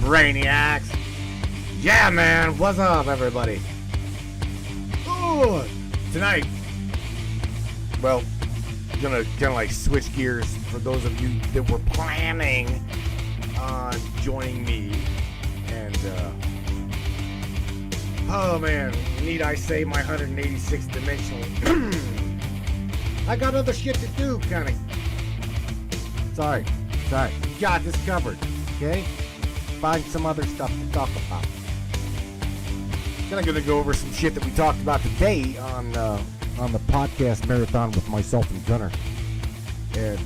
Brainiacs. Yeah, man. What's up, everybody? Ooh, tonight, well, gonna like switch gears for those of you that were planning on joining me. And, oh man, need I say my 186th dimensional? I got other shit to do, kinda. Sorry. Got this covered, okay? Find some other stuff to talk about. Then I'm gonna go over some shit that we talked about today on the podcast marathon with myself and Gunner. And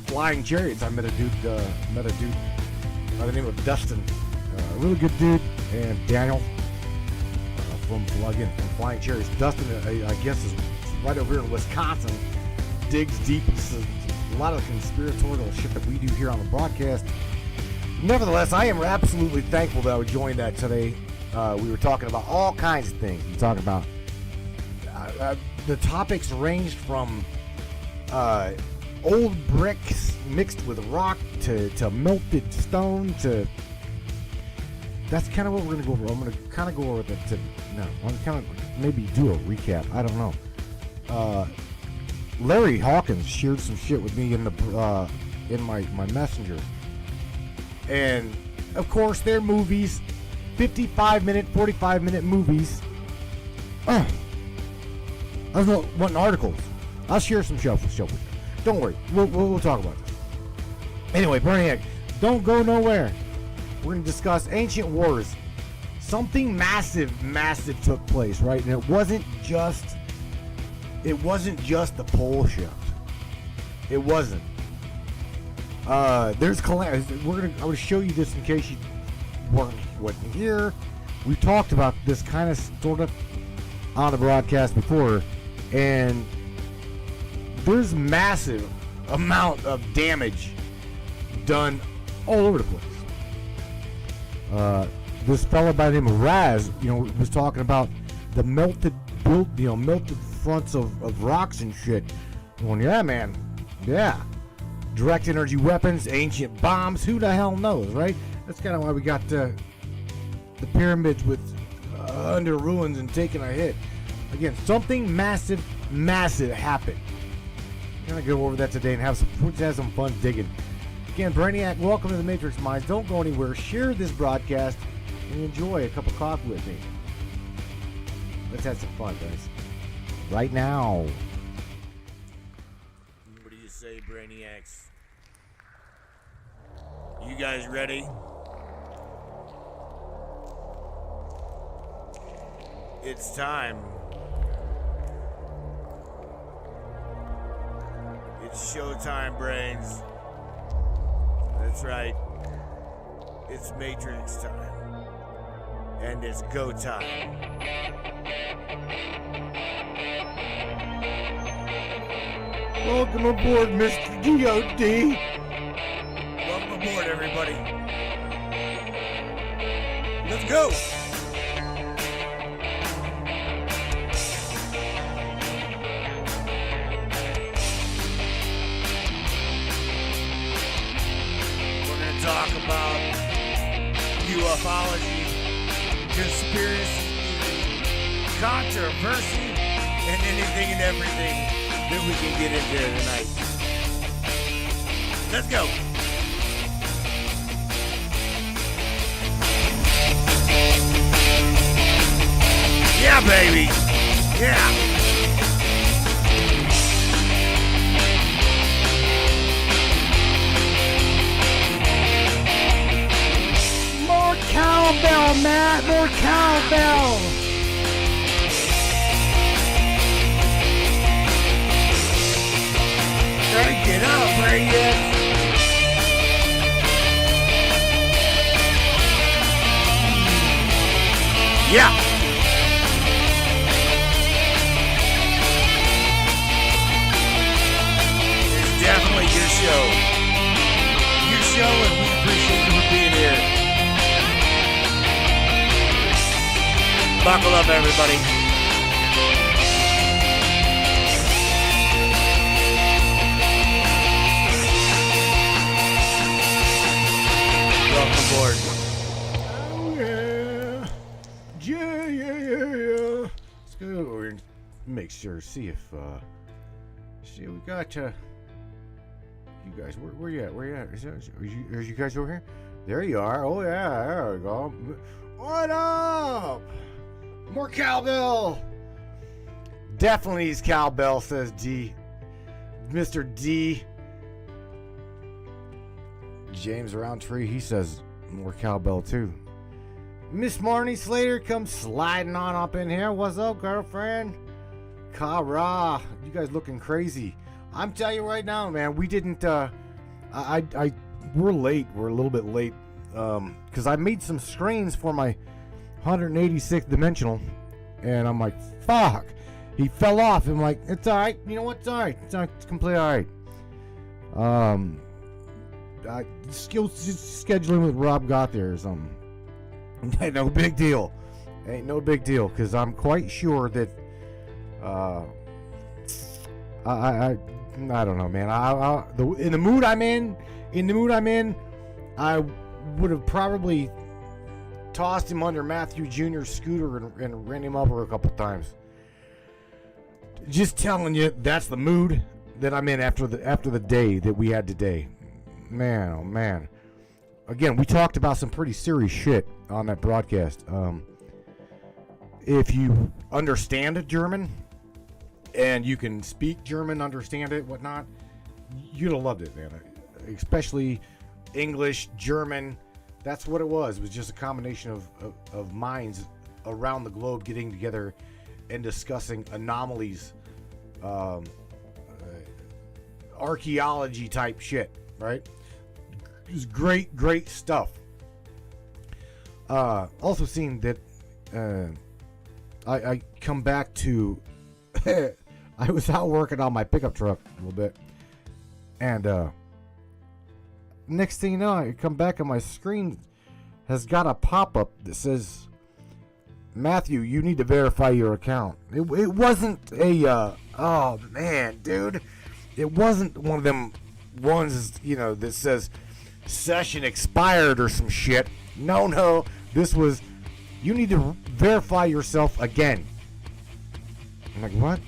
flying chariots. I met a dude by the name of Dustin, a really good dude, and Daniel from Flying Chariots. Dustin, I guess, is right over here in Wisconsin. Digs deep into a lot of the conspiratorial shit that we do here on the broadcast. Nevertheless, I am absolutely thankful that I joined that today. We were talking about all kinds of things. We talked about the topics ranged from old bricks mixed with rock to melted stone to. That's kind of what we're going to go over. I'm going to kind of go over that. I'm kind of maybe do a recap. I don't know. Larry Hawkins shared some shit with me in my messenger, and of course their movies, 55-minute, 45-minute movies. I was wanting articles. I'll share some stuff with you. Don't worry, we'll talk about it. Anyway, Brainiac, don't go nowhere. We're going to discuss ancient wars. Something massive took place, right? And it wasn't just the pole shift. It wasn't. There's calamity. I'm going to show you this in case you wasn't here. We talked about this kind of sort of on the broadcast before, and there's massive amount of damage done all over the place. This fellow by the name of Raz, was talking about the melted fronts of rocks and shit. Going, yeah, man, yeah. Direct energy weapons, ancient bombs, who the hell knows, right? That's kind of why we got the pyramids with under ruins and taking a hit. Again, something massive happened. We're gonna go over that today and have some fun digging. Again, Brainiac, welcome to the Matrix Minds. Don't go anywhere. Share this broadcast and enjoy a cup of coffee with me. Let's have some fun, guys. Right now. What do you say, Brainiacs? You guys ready? It's time. It's showtime, brains. That's right. It's Matrix time. And it's go time. Welcome aboard, Mr. D.O.D. Welcome aboard, everybody. Let's go. Talk about ufology, conspiracy, controversy, and anything and everything that we can get into tonight. Let's go. Yeah, baby. Yeah. Cowbell, Matt! More cowbell! Crank it up, Brainiac! Yeah! It's definitely your show. Your show, and we appreciate you for being here. Buckle up, everybody. make sure, see if, see, we got, you guys, where you at? Where you at? Are you guys over here? There you are. Oh, yeah, there we go. What up? More cowbell. Definitely needs cowbell, says D. Mr. D. James Roundtree, he says more cowbell too. Miss Marnie Slater comes sliding on up in here. What's up, girlfriend? Kara, you guys looking crazy. I'm telling you right now, man, we didn't, we're late. We're a little bit late. Because I made some screens for my 186th dimensional. And I'm like, fuck. He fell off. I'm like, it's alright. You know what? It's alright. It's completely alright. Scheduling with Rob got there or something. Ain't no big deal. Ain't no big deal. Because I'm quite sure that, I don't know, man. In the mood I'm in, I would have probably tossed him under Matthew Jr.'s scooter and ran him over a couple times. Just telling you, that's the mood that I'm in after the day that we had today. Man, oh man. Again, we talked about some pretty serious shit on that broadcast. If you understand German and you can speak German, understand it, whatnot, you'd have loved it, man. Especially English, German. That's what it was. It was just a combination of minds around the globe getting together and discussing anomalies, archaeology type shit, right? It was great stuff. Also seeing that I come back to I was out working on my pickup truck a little bit, and next thing you know, I come back and my screen has got a pop-up that says, Matthew, you need to verify your account. It wasn't a oh man, dude, it wasn't one of them ones, you know, that says session expired or some shit. No, this was, you need to verify yourself again. I'm like, what?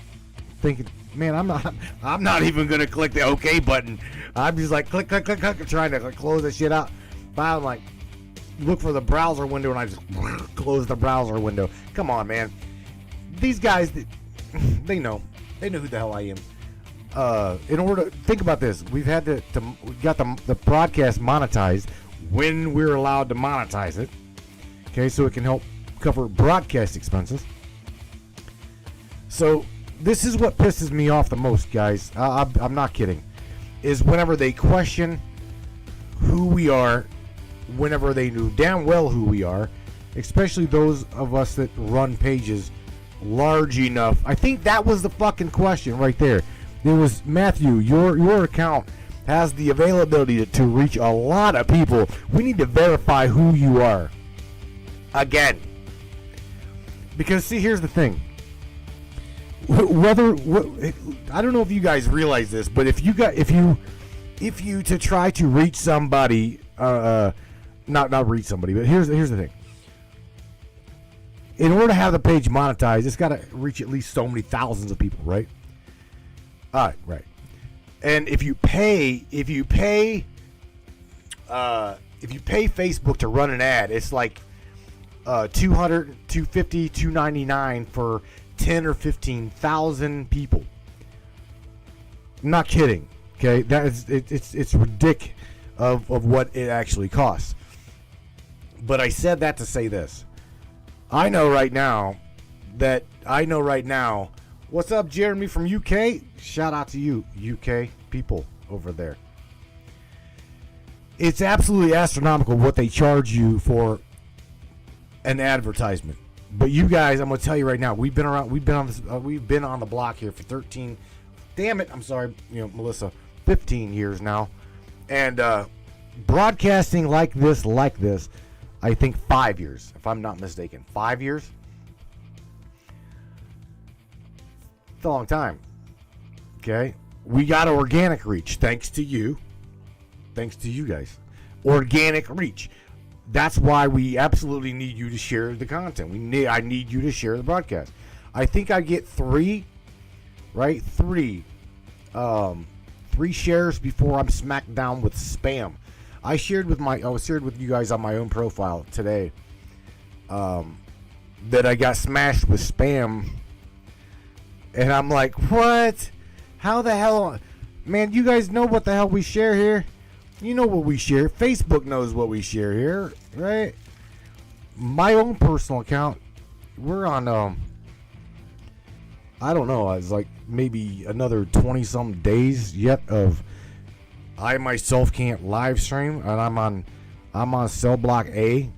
Thinking, man, I'm not even gonna click the OK button. I'm just like click, trying to close that shit out. But I'm like, look for the browser window, and I just close the browser window. Come on, man. These guys, they know who the hell I am. In order to think about this, we've had we got the broadcast monetized when we're allowed to monetize it. Okay, so it can help cover broadcast expenses. So this is what pisses me off the most, guys. I'm not kidding. Is whenever they question who we are, whenever they knew damn well who we are, especially those of us that run pages large enough. I think that was the fucking question right there. It was, Matthew, your account has the availability to reach a lot of people. We need to verify who you are. Again. Because see, here's the thing. I don't know if you guys realize this, but if you to try to reach somebody, not reach somebody, but here's the thing. In order to have the page monetized, it's got to reach at least so many thousands of people, right? All right. And if you pay Facebook to run an ad, it's like $200, $250, $299 for 10 or 15,000 people. I'm not kidding. Okay, that is it's ridiculous of what it actually costs. But I said that to say this. I know right now. What's up, Jeremy from UK? Shout out to you, UK people over there. It's absolutely astronomical what they charge you for an advertisement. But you guys, I'm gonna tell you right now, we've been on the block here for 13. Damn it, I'm sorry, Melissa, 15 years now, and broadcasting like this, I think 5 years, if I'm not mistaken. 5 years. It's a long time. Okay, we got organic reach thanks to you guys. Organic reach. That's why we absolutely need you to share the content. I need you to share the broadcast. I think I get 3 right? 3 shares before I'm smacked down with spam. I shared with you guys on my own profile today that I got smashed with spam, and I'm like, what? How the hell, man? You guys know what the hell we share here? You know what we share. Facebook knows what we share here, right? My own personal account, we're on I don't know, it's like maybe another 20 some days yet of I myself can't live stream, and I'm on cell block A,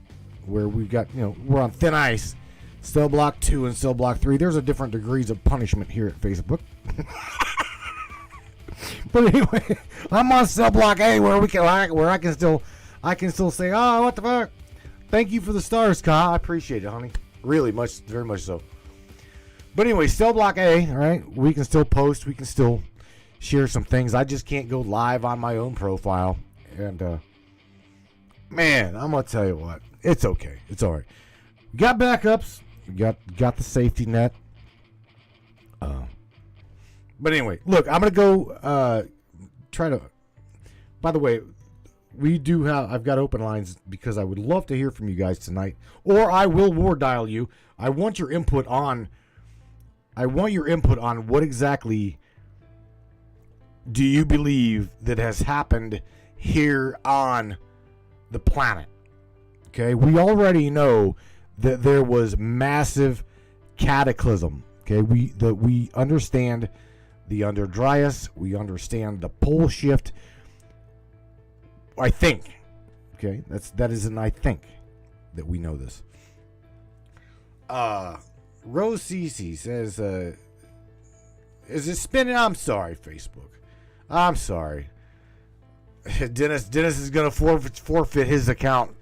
where we've got, we're on thin ice. Cell block 2 and cell block 3. There's a different degrees of punishment here at Facebook. But anyway, I'm on cell block A, where I can still say, oh, what the fuck? Thank you for the stars, Ka. I appreciate it, honey. Really much, very much so. But anyway, cell block A, all right? We can still post. We can still share some things. I just can't go live on my own profile. And, man, I'm going to tell you what. It's okay. It's all right. We got backups. We got the safety net. But anyway, look, I'm going to go try to... By the way, I've got open lines because I would love to hear from you guys tonight. Or I will war dial you. I want your input on what exactly do you believe that has happened here on the planet. Okay, we already know that there was massive cataclysm. Okay, we understand the under dryas, we understand the pole shift. I think. Okay, that is an I think that we know this. Rose Cece says, is it spinning? I'm sorry, Facebook. I'm sorry. Dennis is going to forfeit his account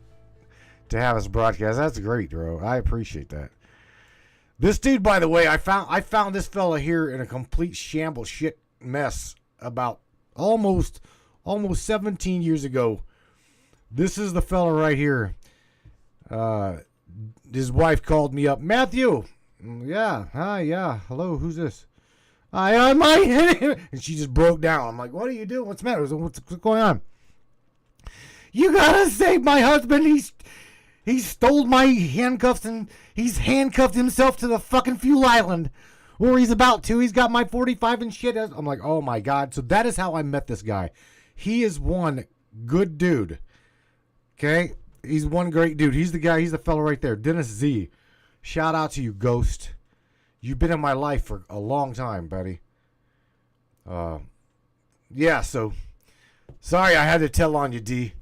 to have us broadcast. That's great, bro. I appreciate that. This dude, by the way, I found this fella here in a complete shambles shit mess about almost 17 years ago. This is the fella right here. His wife called me up. Matthew. Yeah. Hi. Yeah. Hello. Who's this? I'm and she just broke down. I'm like, what are you doing? What's the matter? What's going on? You gotta save my husband. He stole my handcuffs and he's handcuffed himself to the fucking fuel island. Or he's about to. He's got my 45 and shit. I'm like, oh my God. So that is how I met this guy. He is one good dude. Okay? He's one great dude. He's the guy. He's the fella right there. Dennis Z. Shout out to you, Ghost. You've been in my life for a long time, buddy. Yeah, so sorry I had to tell on you, D.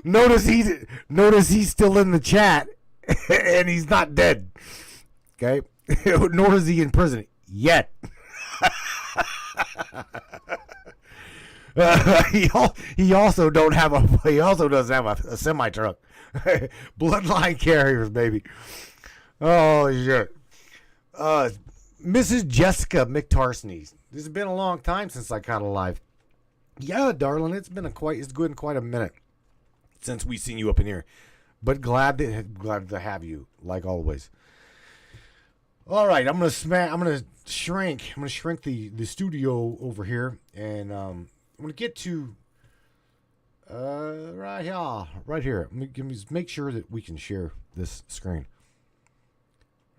Notice he's still in the chat and he's not dead. Okay? Nor is he in prison yet. He also doesn't have a semi truck. Bloodline carriers, baby. Oh shit. Mrs. Jessica McTarsney. This has been a long time since I caught alive. Yeah, darling, it's been quite a minute since we seen you up in here. But glad to have you, like always. All right, I'm gonna shrink the studio over here, and I'm gonna get to right here. Let me make sure that we can share this screen.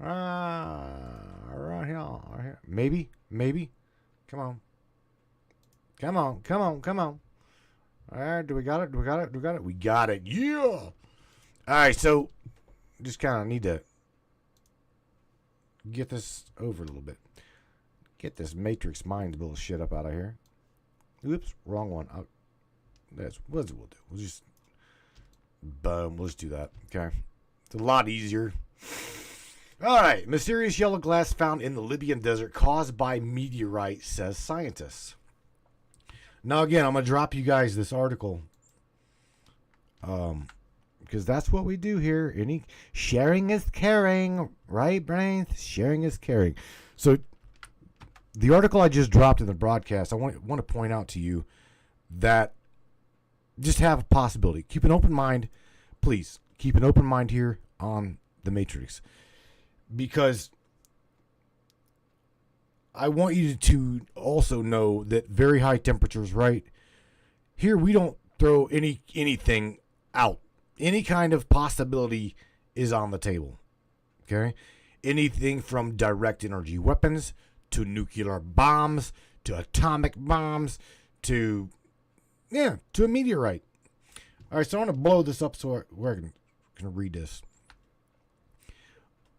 Right here. Maybe. Come on. All right, do we got it? We got it. Yeah. All right, so just kind of need to get this over a little bit. Get this Matrix Mind bullshit up out of here. Oops, wrong one. That's what we'll do. We'll just do that. Okay. It's a lot easier. All right. Mysterious yellow glass found in the Libyan desert caused by meteorite, says scientists. Now, again, I'm going to drop you guys this article. Because that's what we do here. Sharing is caring. Right, Brains? Sharing is caring. So, the article I just dropped in the broadcast, I want to point out to you that just have a possibility. Keep an open mind. Please, keep an open mind here on the Matrix. Because I want you to also know that very high temperatures, right? Here we don't throw anything out. Any kind of possibility is on the table. Okay? Anything from direct energy weapons to nuclear bombs to atomic bombs to a meteorite. All right, so I'm going to blow this up so I can read this.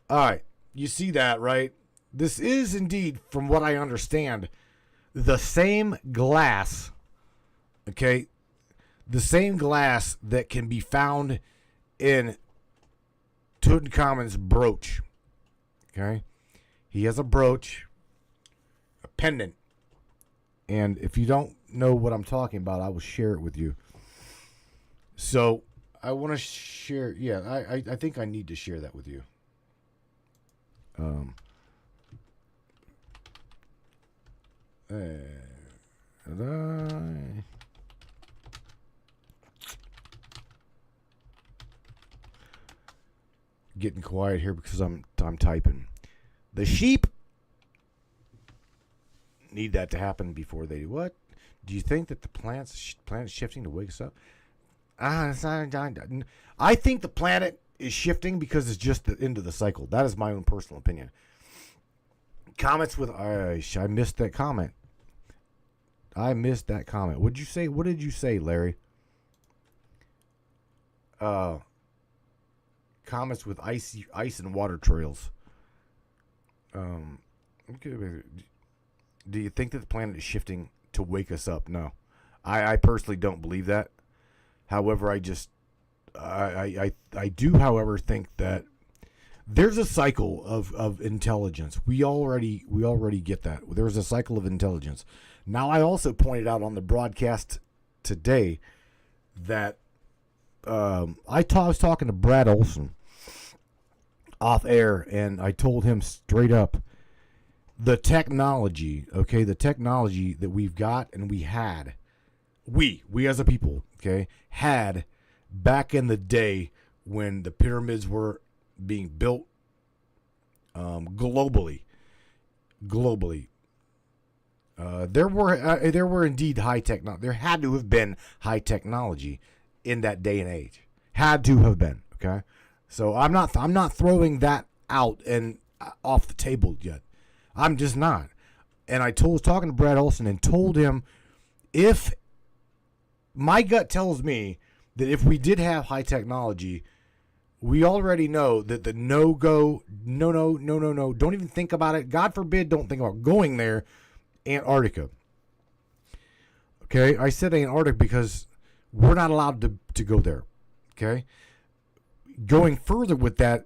All right, you see that, right? This is indeed, from what I understand, the same glass, okay? The same glass that can be found in Tutankhamun's brooch, okay? He has a brooch, a pendant, and if you don't know what I'm talking about, I will share it with you. So I want to share, I think I need to share that with you. Getting quiet here because I'm typing. The sheep need that to happen before they do what? Do you think that the planet's shifting to wake us up? I think the planet is shifting because it's just the end of the cycle. That is my own personal opinion. Comments with I missed that comment. What did you say? What did you say, Larry? Comments with ice and water trails. Okay. Do you think that the planet is shifting to wake us up? No. I personally don't believe that. However, I do, however, think that there's a cycle of intelligence. We already get that. There's a cycle of intelligence. Now, I also pointed out on the broadcast today that I was talking to Brad Olson off air, and I told him straight up, the technology that we've got and we as a people, had back in the day when the pyramids were being built globally. There were indeed high technology. There had to have been high technology in that day and age. Had to have been. Okay, so I'm not throwing that out and off the table yet. I'm just not. And I was talking to Brad Olson and told him, if my gut tells me that if we did have high technology, we already know that the no, don't even think about it. God forbid, don't think about going there. Antarctica. Okay, I said Antarctica because we're not allowed to go there. Okay, going further with that,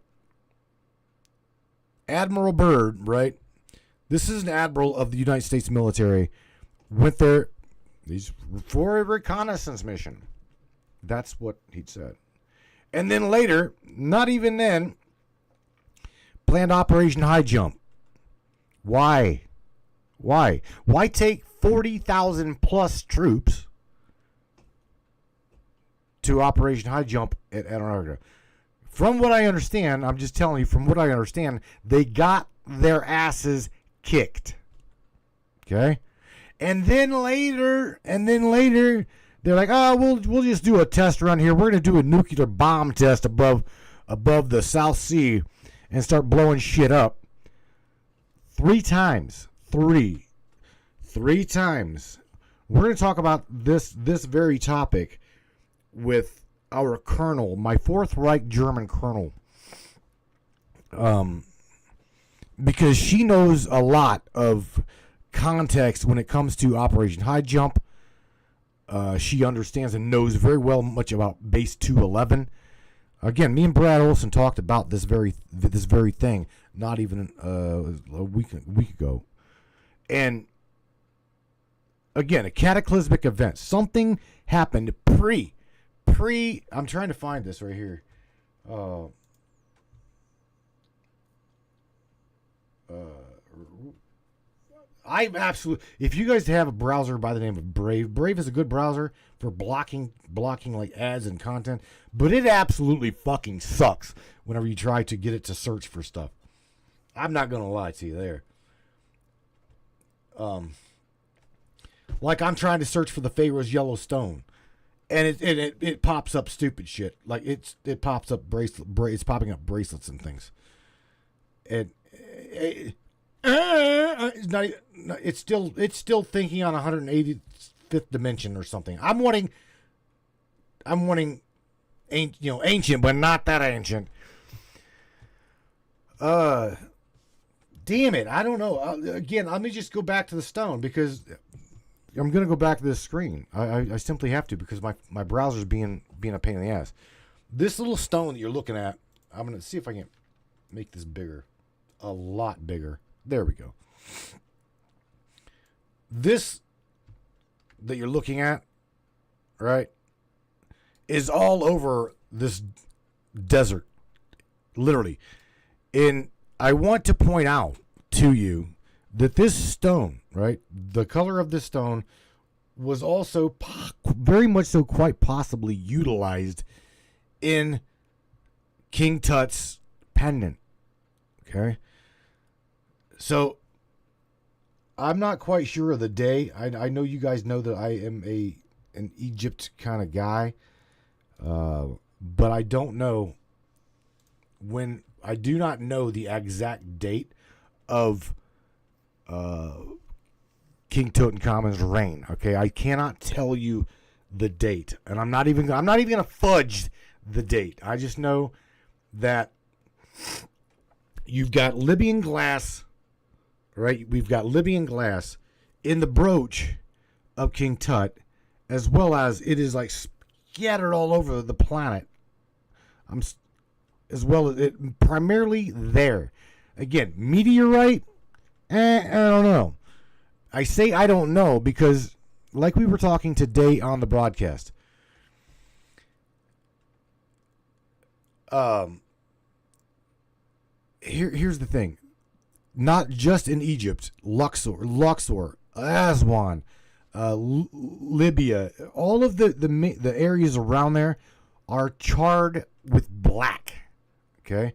Admiral Byrd, right? This is an admiral of the United States military. Went there for a reconnaissance mission. That's what he said. And then later, not even then, planned Operation High Jump. Why? Why take 40,000 plus troops to Operation High Jump at Antarctica? From what I understand, I'm just telling you, from what I understand, they got their asses kicked. Okay? And then later, they're like, oh, we'll just do a test run here. We're going to do a nuclear bomb test above the South Sea and start blowing shit up. Three times. We're going to talk about this very topic with our colonel, my Fourth Reich German colonel. Because she knows a lot of context when it comes to Operation High Jump. She understands and knows very well much about Base 211. Again, me and Brad Olson talked about this very thing not even a week ago. And again, a cataclysmic event. Something happened pre. I'm trying to find this right here. I absolutely. If you guys have a browser by the name of Brave is a good browser for blocking like ads and content, but it absolutely fucking sucks whenever you try to get it to search for stuff. I'm not gonna lie to you there. Like I'm trying to search for the Pharaoh's yellow stone, and it pops up stupid shit. Like it pops up it's popping up bracelets and things. And it's still thinking on 185th dimension or something. I'm wanting ancient, but not that ancient. Damn it, I don't know. Again, let me just go back to the stone because I'm gonna go back to this screen. I simply have to because my browser's being a pain in the ass. This little stone that you're looking at, I'm gonna see if I can make this bigger, a lot bigger. There we go. This that you're looking at, right, is all over this desert, literally. And I want to point out to you that this stone, right, the color of this stone was also very much so quite possibly utilized in King Tut's pendant. Okay? So, I'm not quite sure of the day. I know you guys know that I am an Egypt kind of guy. But I don't know when. I do not know the exact date of King Tutankhamun's reign. Okay, I cannot tell you the date, and I'm not even gonna fudge the date. I just know that you've got Libyan glass, right? We've got Libyan glass in the brooch of King Tut, as well as it is like scattered all over the planet. As well as it primarily there. Again, meteorite? I don't know. I say I don't know because, like we were talking today on the broadcast, here's the thing. Not just in Egypt, Luxor, Aswan, Libya, all of the areas around there are charred with black. Okay,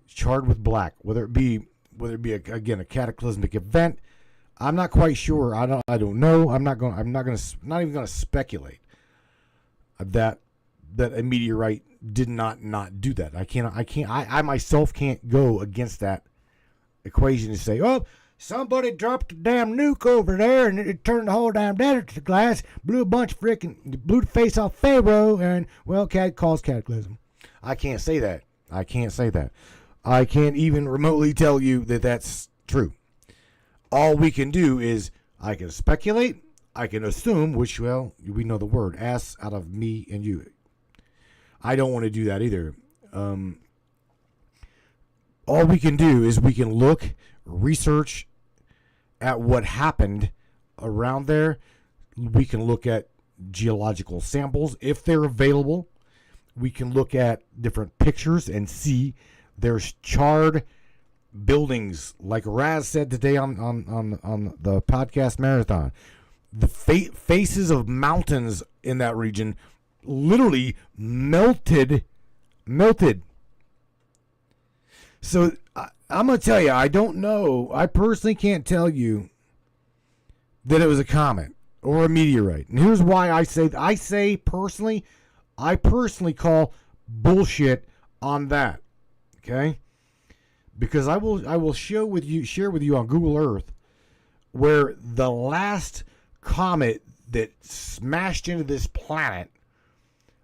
charred with black. Whether it be again a cataclysmic event, I'm not quite sure. I don't know. I'm not even gonna speculate that a meteorite did not do that. I myself can't go against that equation and say, oh, somebody dropped a damn nuke over there and it turned the whole damn desert to glass, blew the face off Pharaoh, and well, caused cataclysm. I can't say that. I can't even remotely tell you that that's true. All we can do is I can speculate, I can assume, which, well, we know the word, ass out of me and you. I don't want to do that either. All we can do is we can look, research at what happened around there. We can look at geological samples if they're available. We can look at different pictures and see there's charred buildings, like Raz said today on the podcast marathon. The faces of mountains in that region literally melted. So I'm going to tell you, I don't know. I personally can't tell you that it was a comet or a meteorite. And here's why I personally call bullshit on that. Okay? Because I will share with you on Google Earth where the last comet that smashed into this planet,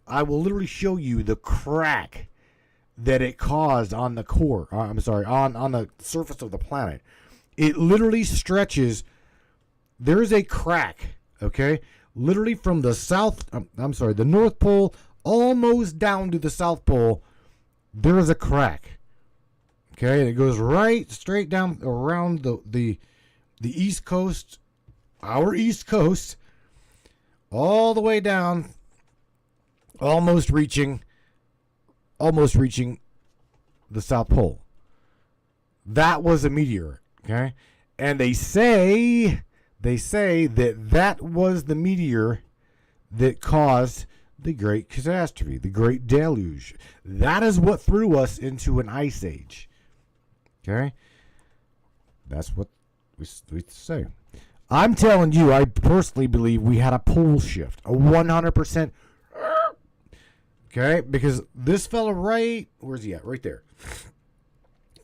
I will literally show you the crack that it caused on the core. On the surface of the planet. It literally stretches. There is a crack, okay? Literally from the the North Pole almost down to the South Pole, there is a crack. Okay, and it goes right straight down around the East Coast, our East Coast, all the way down, almost reaching the South Pole. That was a meteor, okay? And they say that was the meteor that caused the Great Catastrophe, the Great Deluge. That is what threw us into an ice age. Okay? That's what we say. I'm telling you, I personally believe we had a pole shift, a 100%. Okay, because this fella where's he at? Right there.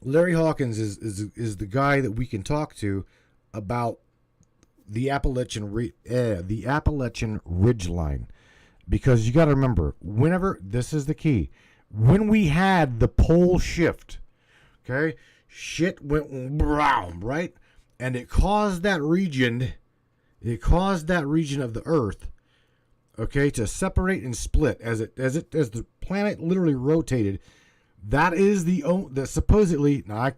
Larry Hawkins is the guy that we can talk to about the Appalachian Ridge Line, because you got to remember, whenever this is the key, when we had the pole shift, okay, shit went brown, right, and it caused that region of the Earth, okay, to separate and split as the planet literally rotated. That is the supposedly, now I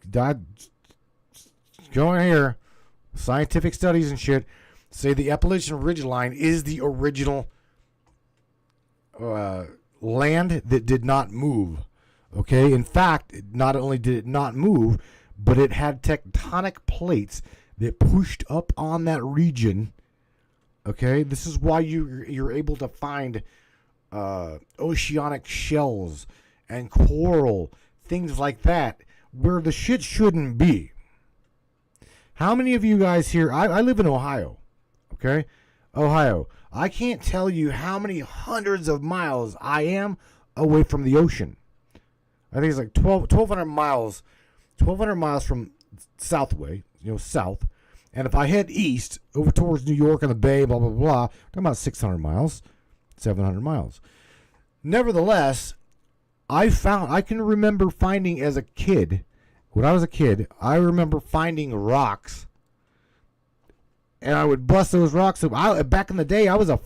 going here, scientific studies and shit say the Appalachian Ridgeline is the original land that did not move. Okay, in fact, not only did it not move, but it had tectonic plates that pushed up on that region. Okay, this is why you're able to find oceanic shells and coral, things like that, where the shit shouldn't be. How many of you guys here, I live in Ohio, okay? Ohio. I can't tell you how many hundreds of miles I am away from the ocean. I think it's like 1,200 miles from Southway, south. And if I head east, over towards New York and the Bay, blah, blah, blah, I'm talking about 600 miles, 700 miles. Nevertheless, I can remember finding as a kid, when I was a kid, I remember finding rocks, and I would bust those rocks up. Back in the day, I was a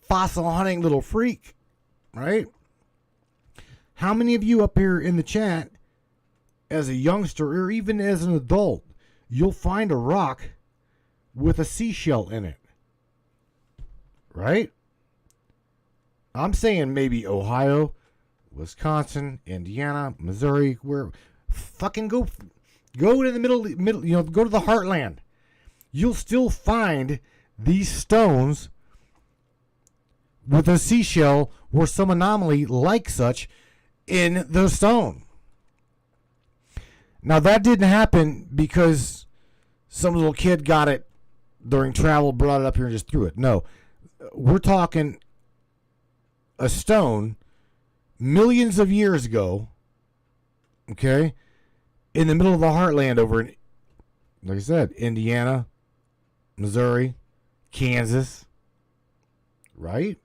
fossil hunting little freak, right? How many of you up here in the chat, as a youngster or even as an adult, you'll find a rock with a seashell in it, right? I'm saying maybe Ohio, Wisconsin, Indiana, Missouri, where fucking go to the middle, go to the heartland. You'll still find these stones with a seashell or some anomaly like such in the stone. Now that didn't happen because some little kid got it during travel, brought it up here and just threw it. No, we're talking a stone millions of years ago, okay, in the middle of the heartland over in, like I said, Indiana, Missouri, Kansas, right?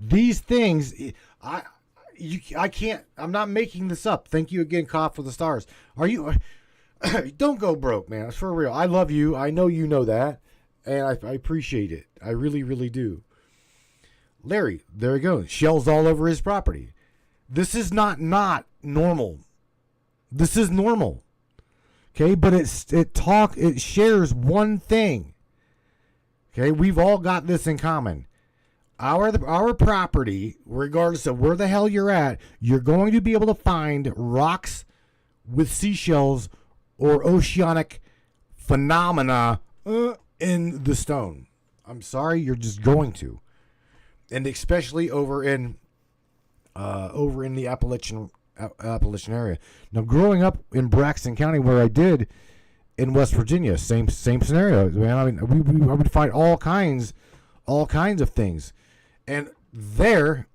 These things, I can't, I'm not making this up. Thank you again, Cough for the Stars. Are you, don't go broke, man. It's for real. I love you. I know you know that, and I appreciate it. I really, really do. Larry, there he goes. Shells all over his property. This is not normal. This is normal. Okay, but it shares one thing. Okay, we've all got this in common. Our property, regardless of where the hell you're at, you're going to be able to find rocks with seashells or oceanic phenomena in the stone. I'm sorry, you're just going to. And especially over in the Appalachian area. Now, growing up in Braxton County, where I did in West Virginia, same scenario, man. I mean, I would find all kinds of things, and there's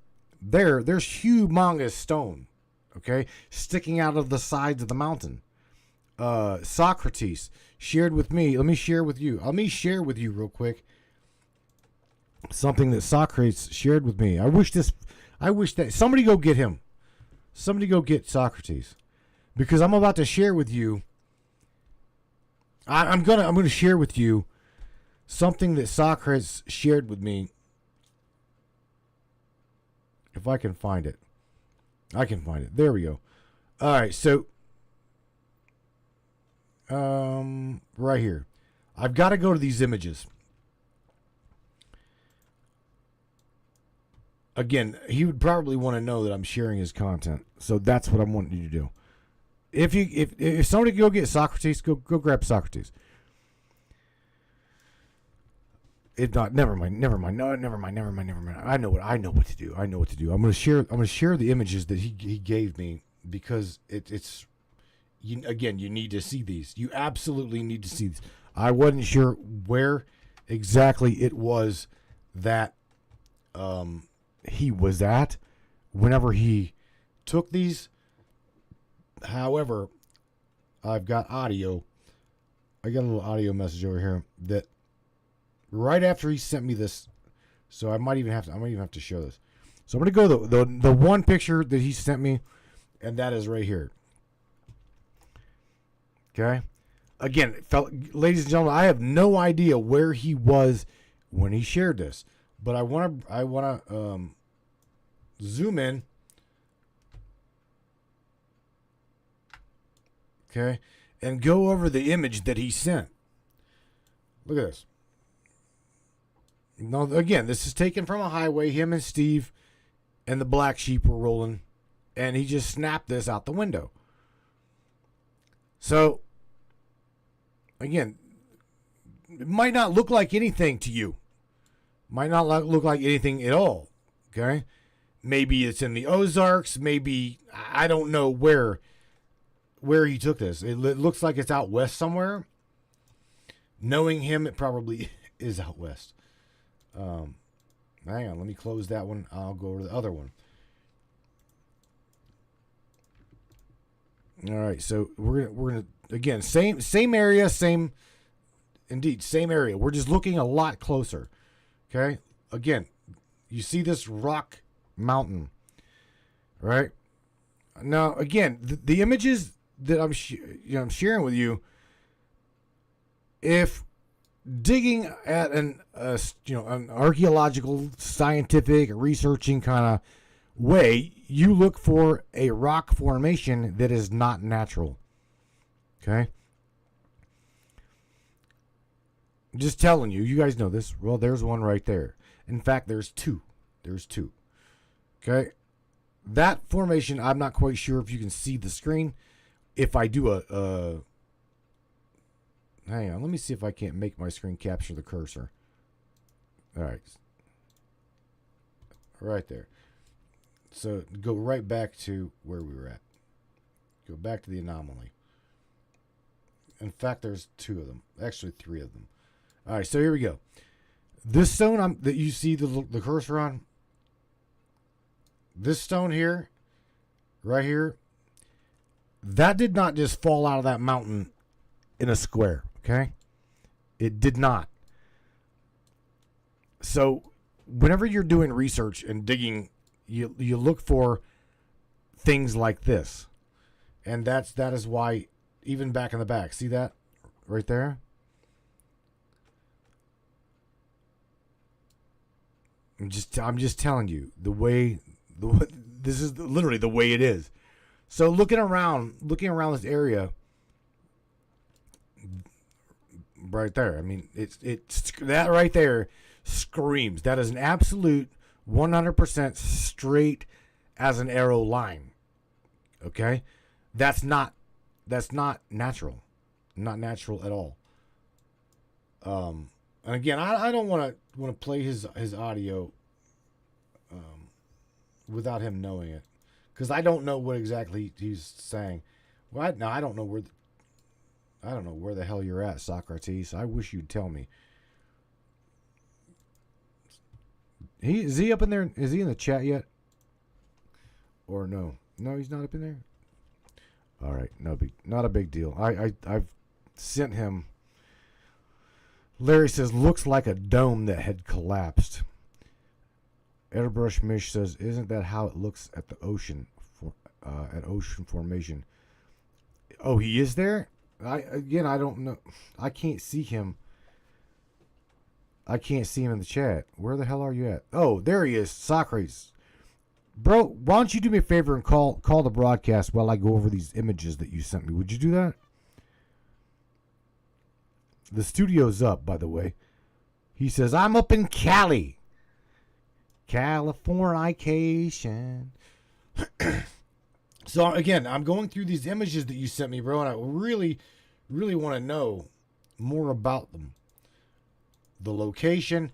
humongous stone, okay, sticking out of the sides of the mountain. Socrates shared with me. Let me share with you real quick. Something that Socrates shared with me. I wish that somebody go get him. Somebody go get Socrates, because I'm about to share with you. I'm gonna share with you something that Socrates shared with me. If I can find it, There we go. All right, so right here, I've got to go to these images. Again, he would probably want to know that I'm sharing his content, so that's what I'm wanting you to do. If somebody can go get Socrates, go grab Socrates. If not, never mind. No, never mind. I know what to do. I'm gonna share the images that he gave me, because it's you need to see these. You absolutely need to see these. I wasn't sure where exactly it was that he was at whenever he took these. However, I've got audio. I got a little audio message over here that right after he sent me this, so I might even have to show this. So I'm gonna go the one picture that he sent me, and that is right here. Okay. Again, ladies and gentlemen, I have no idea where he was when he shared this, but I want to zoom in. Okay, and go over the image that he sent. Look at this. Now, again, this is taken from a highway. Him and Steve and the black sheep were rolling, and he just snapped this out the window. So, again, it might not look like anything to you. Might not look like anything at all. Okay? Maybe it's in the Ozarks. Maybe, I don't know where he took this. It looks like it's out west somewhere. Knowing him, it probably is out west. Hang on, let me close that one. I'll go over to the other one. All right, so we're gonna again same area, same area. We're just looking a lot closer. Okay, again, you see this rock mountain, right? Now, again, the images that I'm sharing with you, if digging at an archaeological, scientific, researching kind of way, you look for a rock formation that is not natural. Okay? I'm just telling you, you guys know this. Well, there's one right there. In fact, there's two. Okay? That formation, I'm not quite sure if you can see the screen. If I do hang on, let me see if I can't make my screen capture the cursor. All right. Right there. So go right back to where we were at. Go back to the anomaly. In fact, there's two of them. Actually, three of them. All right, so here we go. This stone that you see the cursor on, this stone here, right here, that did not just fall out of that mountain in a square. Okay? It did not. So, whenever you're doing research and digging, you look for things like this. And that is why, even back in the back, see that? Right there? I'm just telling you, this is literally the way it is. So, looking around this area, right there. I mean, it's that right there screams. That is an absolute 100% straight as an arrow line. Okay, that's not natural, not natural at all. And again, I don't want to play his audio without him knowing it, because I don't know what exactly he's saying. Well, I don't know where. I don't know where the hell you're at, Socrates. I wish you'd tell me. Is he up in there? Is he in the chat yet? Or no? No, he's not up in there. All right, not a big deal. I've sent him. Larry says looks like a dome that had collapsed. Airbrush Mish says, isn't that how it looks at the ocean? At ocean formation. Oh, he is there. I don't know. I can't see him. I can't see him in the chat. Where the hell are you at? Oh, there he is. Socrates. Bro, why don't you do me a favor and call the broadcast while I go over these images that you sent me? Would you do that? The studio's up, by the way. He says, I'm up in Cali. Californication. So, again, I'm going through these images that you sent me, bro, and I really, really want to know more about them. The location.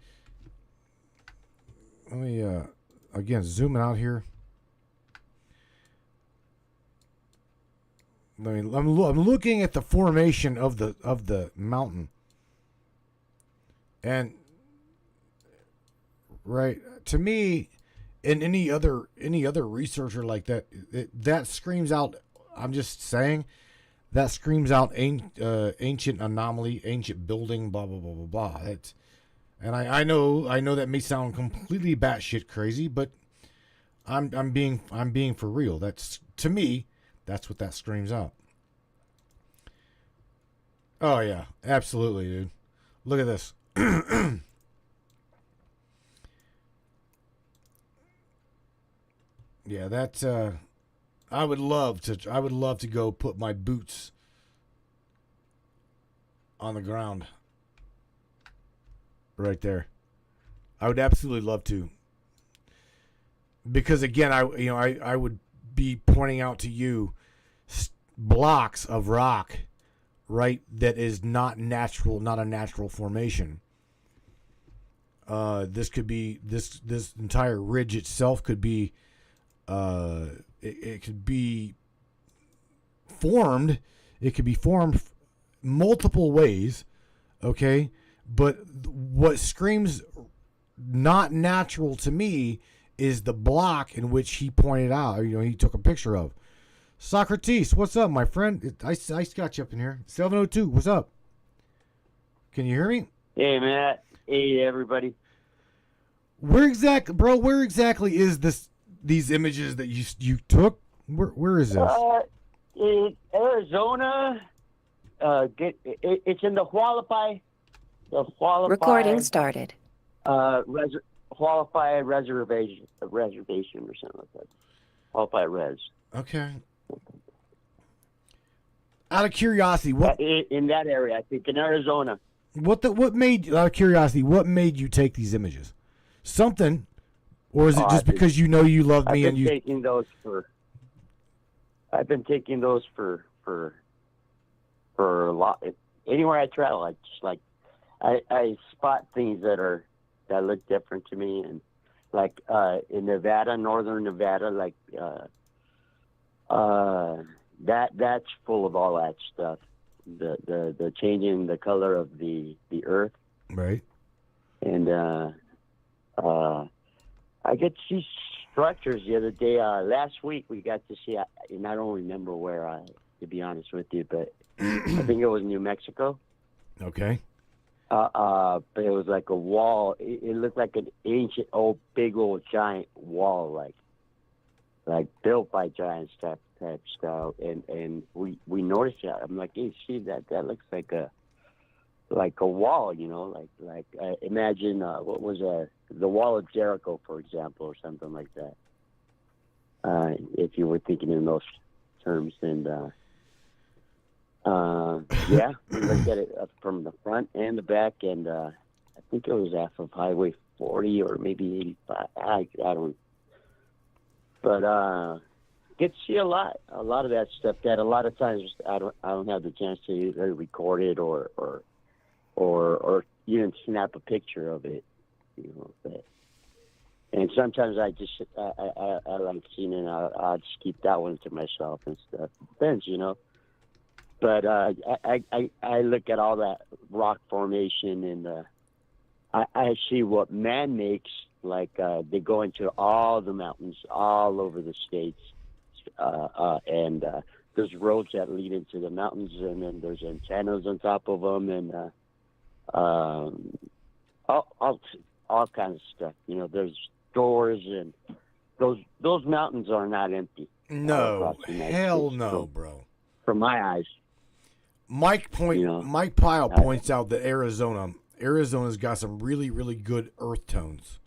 Let me, again, zoom out here. I mean, I'm looking at the formation of the mountain. And right, to me, and any other researcher like that, that screams out. I'm just saying that screams out ancient anomaly, ancient building, blah blah blah blah blah. And I know that may sound completely batshit crazy, but I'm being for real. That's, to me, that's what that screams out. Oh yeah, absolutely, dude. Look at this. Yeah, that's I would love to go put my boots on the ground right there. I would absolutely love to. Because again, I would be pointing out to you blocks of rock, right, that is not natural, not a natural formation. This could be this entire ridge itself could be it could be formed. It could be formed multiple ways, okay? But what screams not natural to me is the block in which he pointed out, or, he took a picture of. Socrates, what's up, my friend? I got you up in here. 702, what's up? Can you hear me? Hey, Matt. Hey, everybody. Where exactly is these images that you took? Where is this? In Arizona. It's in the Hualapai. Recording started. Hualapai reservation or something like that. Hualapai Res. Okay. Out of curiosity, what in that area? I think in Arizona. What made, out of curiosity, what made you take these images? Something, or is it just because you love me and you? I've been taking those for a lot. Anywhere I travel, I just I spot things that look different to me, and like in Nevada, northern Nevada, like that's full of all that stuff. The changing the color of the earth, right? And I get to see structures the other day. Last week we got to see, and I don't remember where, to be honest with you, but I think it was New Mexico. Okay. But it was like a wall. It looked like an ancient, big old giant wall, like built by giants type style. And we noticed that. I'm like, hey, see that looks like a wall, like imagine what was the Wall of Jericho, for example, or something like that. If you were thinking in those terms, and yeah, we looked at it from the front and the back, and I think it was off of Highway 40 or maybe 85. I don't. But get to see a lot of that stuff that a lot of times I don't have the chance to either record it or even snap a picture of it, But, and sometimes I like seeing it. I'll just keep that one to myself and stuff. Depends, But I look at all that rock formation, and I see what man makes. Like they go into all the mountains all over the states, and there's roads that lead into the mountains, and then there's antennas on top of them, and all kinds of stuff. There's doors, and those mountains are not empty. No, hell no, bro. From my eyes. Mike Pyle points out that Arizona's got some really, really good earth tones,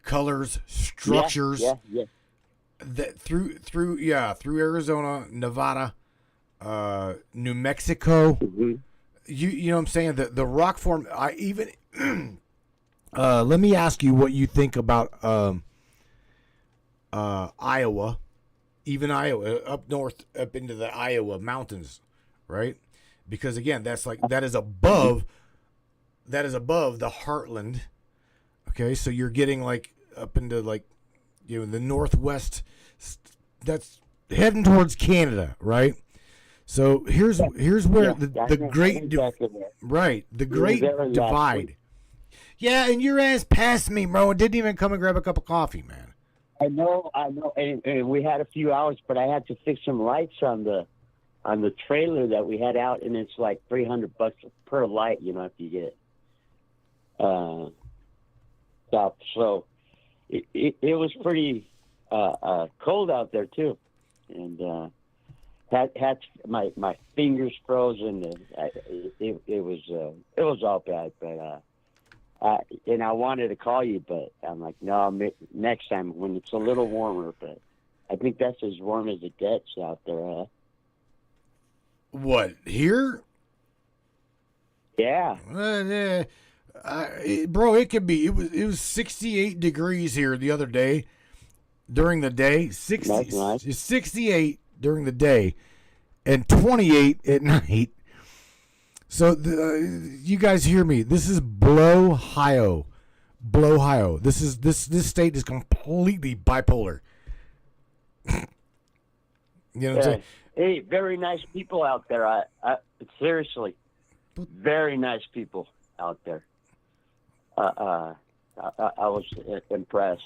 colors, structures. Yeah. That through Arizona, Nevada, New Mexico. Mm-hmm. You know what I'm saying? The rock form. I even let me ask you what you think about Iowa, even Iowa, up north, up into the Iowa mountains, right? Because again, that is above the heartland. Okay, so you're getting like up into like the northwest. That's heading towards Canada, right? So here's where the great exactly right, the great divide. Yeah, and your ass passed me, bro, and didn't even come and grab a cup of coffee, man. I know, and we had a few hours, but I had to fix some lights on the trailer that we had out, and it's like $300 per light, if you get stuff. So it was pretty cold out there too, and had my fingers frozen. And it was all bad, but. And I wanted to call you, but I'm like, no, next time when it's a little warmer. But I think that's as warm as it gets out there, huh? What, here? Yeah. Bro, it could be. It was 68 degrees here the other day during the day. 68 during the day and 28 at night. So you guys hear me? This is Blow-Ohio. Blow-Ohio. This state is completely bipolar. You know what I'm saying? Hey, very nice people out there. I seriously, very nice people out there. I was impressed.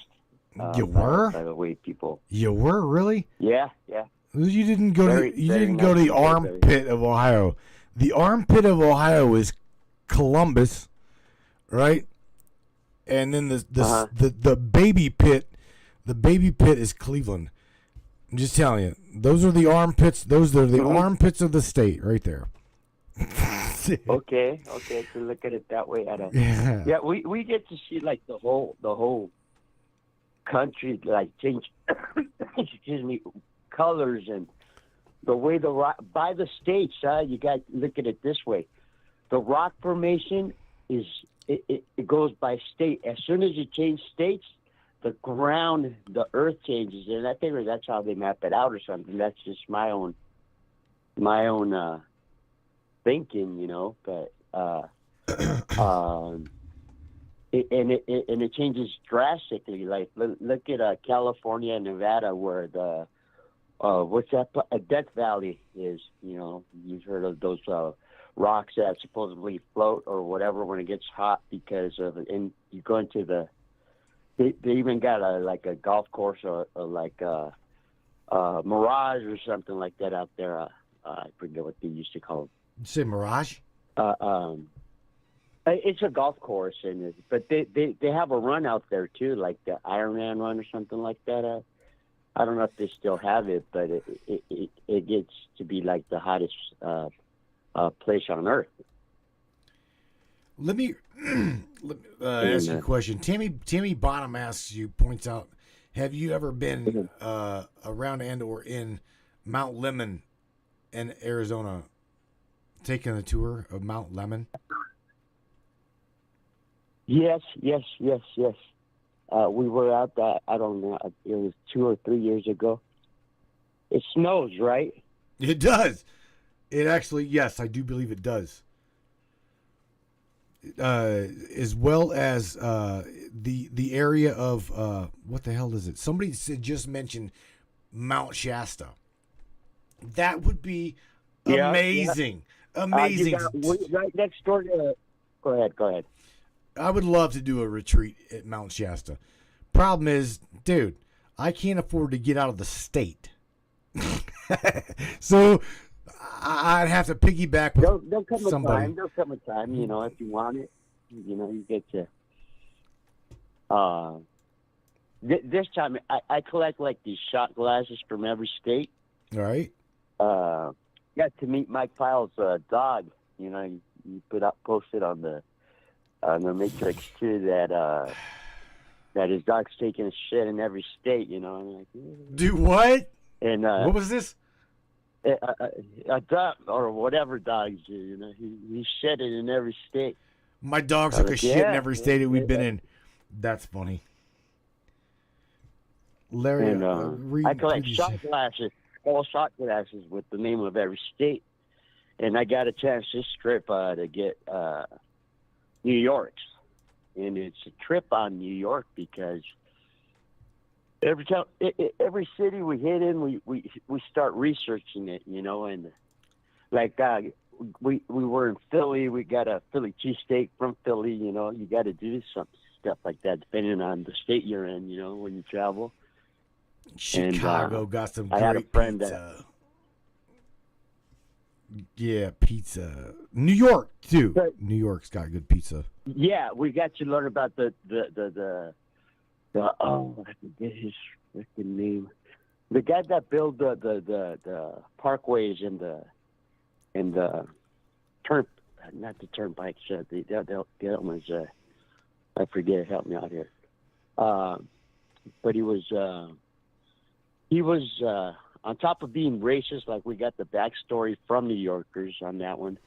You were? By the way, people. You were really? Yeah. You didn't go to the armpit of Ohio. The armpit of Ohio is Columbus, right? And then the baby pit is Cleveland. I'm just telling you, those are the armpits. Those are the armpits of the state, right there. Okay. To look at it that way, yeah. We get to see like the whole country like change. Excuse me, colors and. The way the rock by the states, you got to look at it this way: the rock formation it goes by state. As soon as you change states, the ground, the earth changes, and I think that's how they map it out or something. That's just my own thinking, But it changes drastically. Like look at California and Nevada, where the what's that? A Death Valley is, you've heard of those rocks that supposedly float or whatever when it gets hot because of it. And you go into they even got a golf course or like a Mirage or something like that out there. I forget what they used to call it. You say Mirage? It's a golf course, but they have a run out there too, like the Ironman run or something like that. I don't know if they still have it, but it gets to be like the hottest place on Earth. Let me ask you a question. Tammy Bonham points out, have you ever been around and or in Mount Lemmon in Arizona, taking a tour of Mount Lemmon? Yes. We were out there, I don't know, it was 2 or 3 years ago. It snows, right? It does. It actually, yes, I do believe it does. As well as the area of, what the hell is it? Somebody just mentioned Mount Shasta. That would be amazing. Yeah. Amazing. Right next door to, go ahead. I would love to do a retreat at Mount Shasta. Problem is, dude, I can't afford to get out of the state. So I'd have to piggyback with somebody. There'll come a time, if you want it, you get to. This time, I collect like these shot glasses from every state. All right. Got to meet Mike Pyle's dog. You posted on the Matrix too that his dog's taking a shit in every state. I'm like, do what? And what was this? A dog or whatever dogs do. He shit it in every state. My dog took a shit in every state that we've been in. That's funny. Larry, and, I collect shot glasses, all shot glasses with the name of every state. And I got a chance this trip to get New York's. And it's a trip on New York because every time, every city we hit in, we start researching it, and like we were in Philly. We got a Philly cheesesteak from Philly. You know, you got to do some stuff like that depending on the state you're in. You know, when you travel. Chicago got some I had a great friend pizza. Yeah, pizza. New York too. New York's got good pizza. Yeah, we got to learn about the oh, I forget his freaking name. The guy that built the parkways and the not the turnpikes. The other ones. I forget. Help me out here. But he was on top of being racist. Like, we got the backstory from New Yorkers on that one.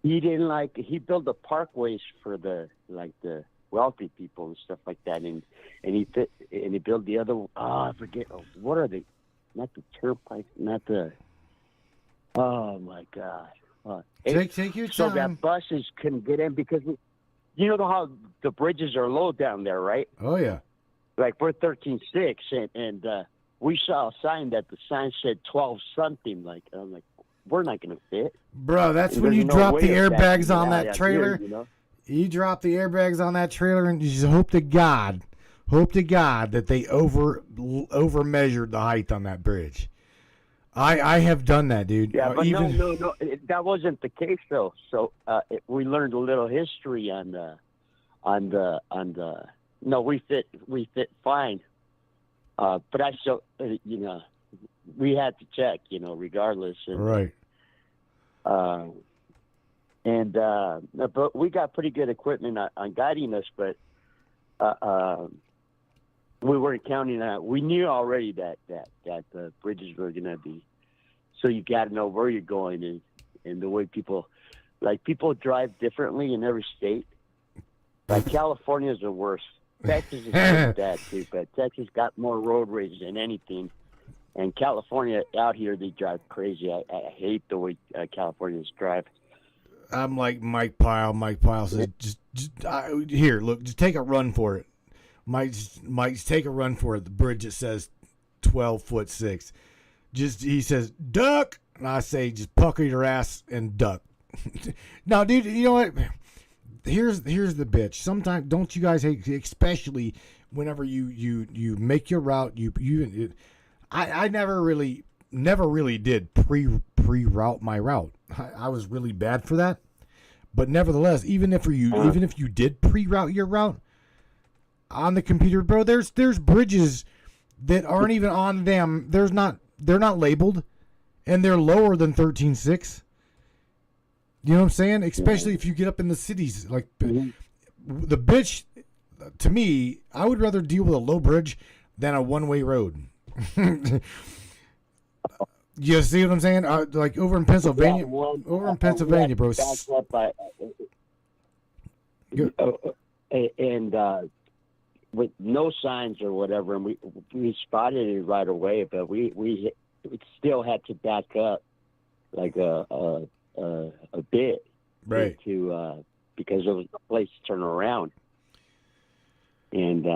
He didn't like. He built the parkways for the wealthy people and stuff like that, and he built the other. I forget. What are they? Not the turnpike. Not the. Oh my God! Take your time. So that buses couldn't get in because you know how the bridges are low down there, right? Oh yeah. Like, we're 13.6, and we saw a sign that the sign said 12 something. Like, I'm like, we're not gonna fit, bro. That's when you drop the airbags on that trailer. Here, you know? You drop the airbags on that trailer, and you just hope to God that they over measured the height on that bridge. I have done that, dude. Yeah, but no, that wasn't the case though. So we learned a little history on the. No, we fit fine. But I still, you know, we had to check, you know, regardless. And, right. But we got pretty good equipment on guiding us, but we weren't counting on it. We knew already that the bridges were going to be. So you got to know where you're going and the way people drive differently in every state. Like, California is the worst. Texas is like that too, but Texas got more road rage than anything. And California, out here, they drive crazy. I hate the way Californians drive. I'm like Mike Pyle. Mike Pyle said, here, look, just take a run for it. Mike's take a run for it. The bridge that says 12'6". He says, duck. And I say, just pucker your ass and duck. No, dude, you know what? Here's the bitch. Sometimes, don't you guys hate, especially whenever you make your route, I never really did pre-route my route. I was really bad for that. But nevertheless, even if you did pre-route your route on the computer, bro, there's bridges that aren't even on them. They're not labeled, and they're lower than 13.6. You know what I'm saying? Especially if you get up in the cities. Like, the bitch, to me, I would rather deal with a low bridge than a one-way road. You see what I'm saying? Like, over in Pennsylvania, bro. With no signs or whatever, and we spotted it right away, but we still had to back up like a bit, right? Because there was no place to turn around, and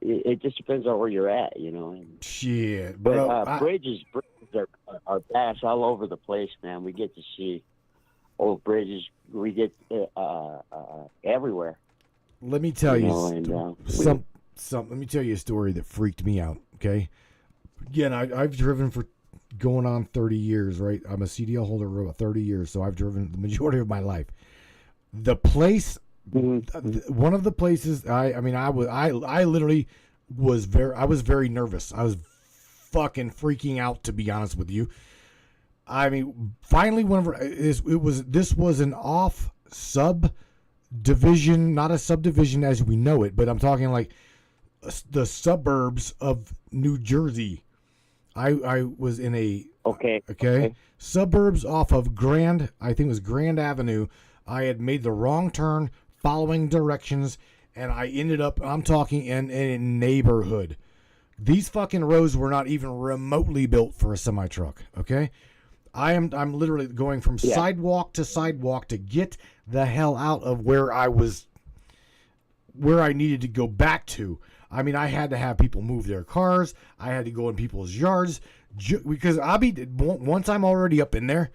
it just depends on where you're at, you know. Shit, bro. But bridges are vast all over the place, man. We get to see old bridges. We get everywhere. Let me tell you, let me tell you a story that freaked me out. Okay, again, I've driven for going on 30 years, right? I'm a CDL holder for about 30 years, so I've driven the majority of my life. The place, one of the places, I literally was very nervous. I was fucking freaking out, to be honest with you. I mean, finally, this was an off subdivision, not a subdivision as we know it, but I'm talking like the suburbs of New Jersey. I was in a okay suburbs off of Grand Avenue. I had made the wrong turn, following directions, and I ended up, I'm talking in a neighborhood. These fucking roads were not even remotely built for a semi truck. Okay, I'm literally going from sidewalk to sidewalk to get the hell out of where I needed to go back to. I mean, I had to have people move their cars. I had to go in people's yards Because once I'm already up in there,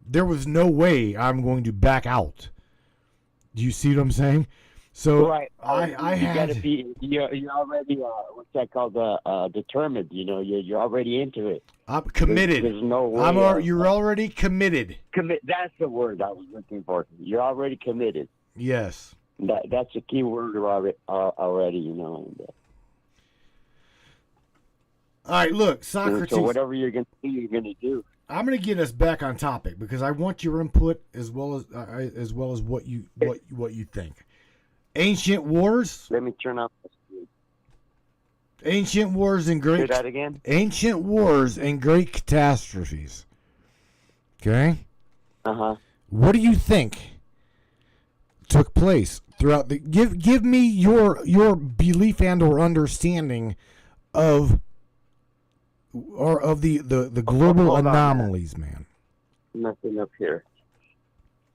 there was no way I'm going to back out. Do you see what I'm saying? So right. I you had gotta be. You're already what's that called? Determined. You know, you're already into it. I'm committed. There's no way. You're already committed. That's the word I was looking for. You're already committed. Yes. That's a key word already. You know. All right, look, Socrates. So whatever you're gonna do, you're gonna do. I'm going to get us back on topic because I want your input as well as what you think. Ancient wars. Let me turn off the screen. Ancient wars and great. Say that again. Ancient wars and great catastrophes. Okay. What do you think took place throughout the? Give me your belief and or understanding of. Or of the global anomalies, man. Nothing up here.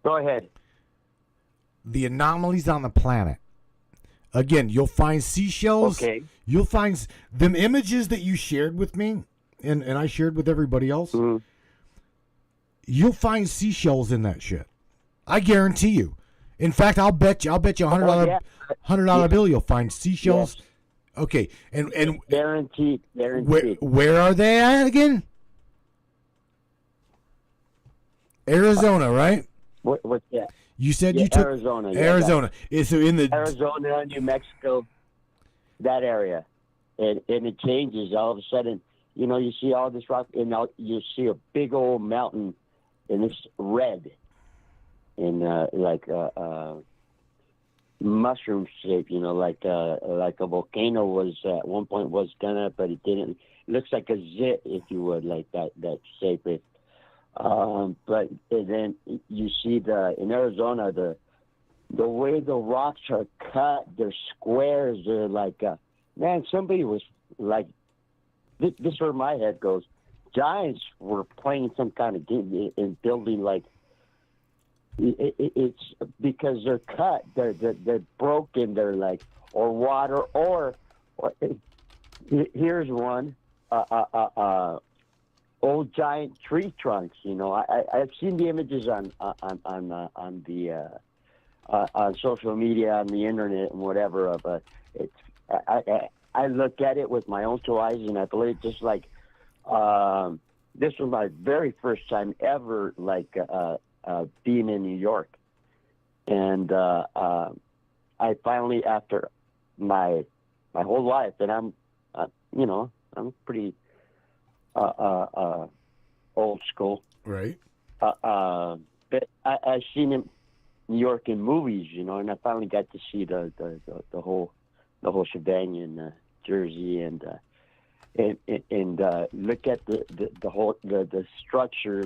Go ahead. The anomalies on the planet. Again, you'll find seashells. Okay. You'll find them images that you shared with me, and I shared with everybody else. Mm-hmm. You'll find seashells in that shit. I guarantee you. In fact, I'll bet you $100 bill you'll find seashells. Yes. Okay, and guaranteed. Where are they at again? Arizona, right? What's that? You said you took Arizona. Arizona. So in the Arizona, New Mexico, that area, and it changes all of a sudden. You know, you see all this rock, and now you see a big old mountain, and it's red, and mushroom shape, you know, like a volcano was at one point was gonna, but it didn't. It looks like a zit, if you would, like that shape. But then you see in Arizona the way the rocks are cut, they're squares. They're like, man, somebody was like, this is where my head goes. Giants were playing some kind of game and building like. It's because they're cut, they're broken, they're like, or water, or here's one, old giant tree trunks. You know, I've seen the images on social media, on the internet, and whatever. Of I look at it with my own two eyes, and I believe just like this was my very first time ever, like. Being in New York, and I finally, after my whole life, and I'm pretty old school, right? But I've seen New York in movies, you know, and I finally got to see the whole shebang in Jersey, and look at the whole the structures